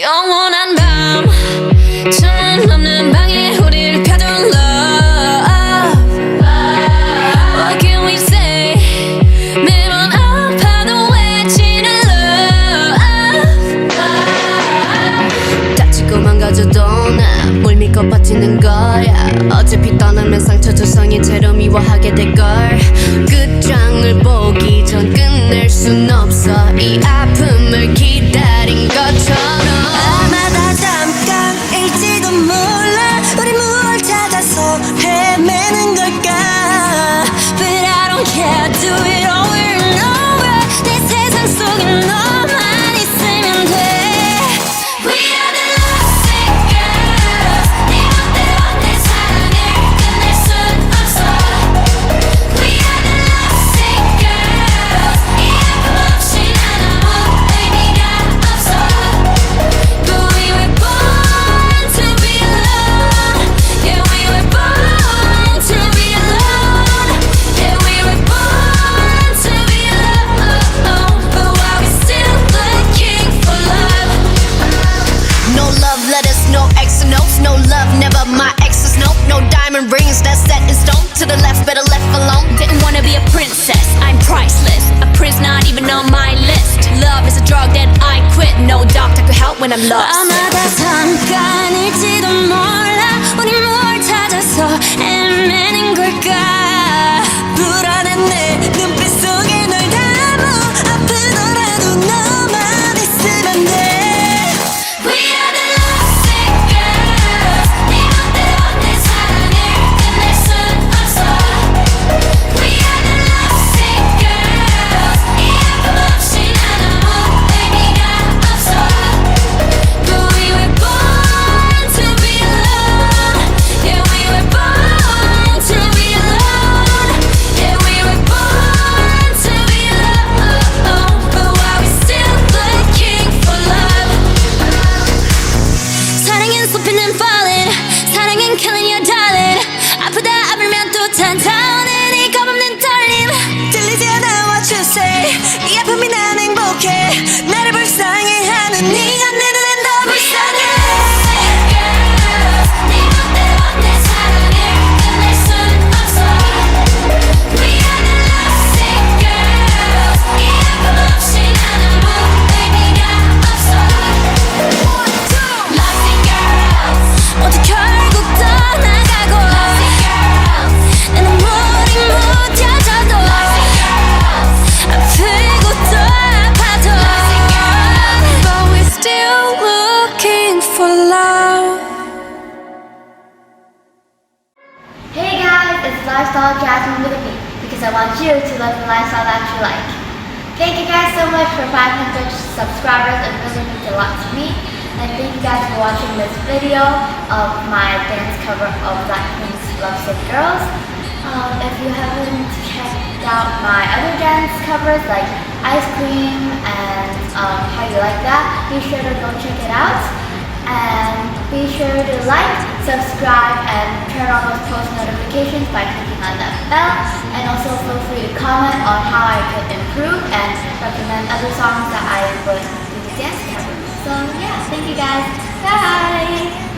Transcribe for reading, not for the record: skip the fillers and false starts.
영원한 밤 주문 없는 방에 우리를 펴둔 love. What can we say? 매번 아파도 외치는 love. 다치고 망가져도 나뭘 믿고 버티는 거야. 어차피 떠나면 상처 조성인 채로 미워하게 될걸. 끝장을 보기 전 끝낼 순 없어. 이 아픔을 기다린 것처럼. 아마 다 잠깐일지도 몰라. 우리 무얼 찾아서 헤매는 걸까. But I don't care, do it over and over. 내 세상 속에 너만 있으면 돼. We are the Lovesick Girls. 네 멋대로 내 사랑을 끝낼 순 없어. We are the Lovesick Girls. 이 아픔 없이 난 아무 의미가 없어. But we were born to be alone. Yeah, we were born to be alone. Yeah, we were born to be alone. But why we still looking for love? No love letters, no X notes. No love, never my exes, no. No diamond rings that's set in stone. To the left, better left alone. Didn't wanna be a princess, I'm priceless. A prince not even on my list. Love is a drug that I quit. No doctor could help when I'm lost. 아마 다 잠깐일지도 몰라. 우리 뭘 찾아서 헤매는 걸까. 불안한 내 눈빛 속에 널 담아. 아프더라도 너만 있으면 돼. We are the Lovesick Girls. 네 멋대로 내 사랑을 끝낼 순 없어. We are the Lovesick Girls. 이 아픔 없이 난 아무 의미가 없어. But we were born to be alone. Yeah, we were born to be alone. Yeah, we were born to be alone. But why we still looking for love? 사랑은 쏟히는 falling. 사랑은 killing your darling. 아프다 아프면 또 찾아오는 이 겁없는 떨림. 들리지 않아 what you say. 이 아픔이 난 행복해. 나를 불쌍해하는 네가 내 눈엔 더 불쌍해. 네 멋대로 내 사랑을 끝낼 순 없어. We are the Lovesick Girls. 이 아픔 없이 난 아무 의미가 없어. Lovesick Girls. 모두 결국 떠나가고. Lovesick Girls. 내 눈물이 묻혀져도. Lovesick Girls. 아프고 또 아파도. Lovesick Girls. But we're still looking for love. Hey guys, it's LiveStyle Jasmine with me because I want you to live the lifestyle that you like. Thank you guys so much for 500 subscribers. It really means a lot to me. And thank you guys for watching this video of my dance cover of Blackpink's Lovesick Girls. If you haven't checked out my other dance covers like Ice Cream and How You Like That, be sure to go check it out. And be sure to like, subscribe, and turn on those post notifications by clicking on that bell. And also feel free to comment on how I could improve and recommend other songs that I would do the dance cover. So yeah, thank you guys. Bye!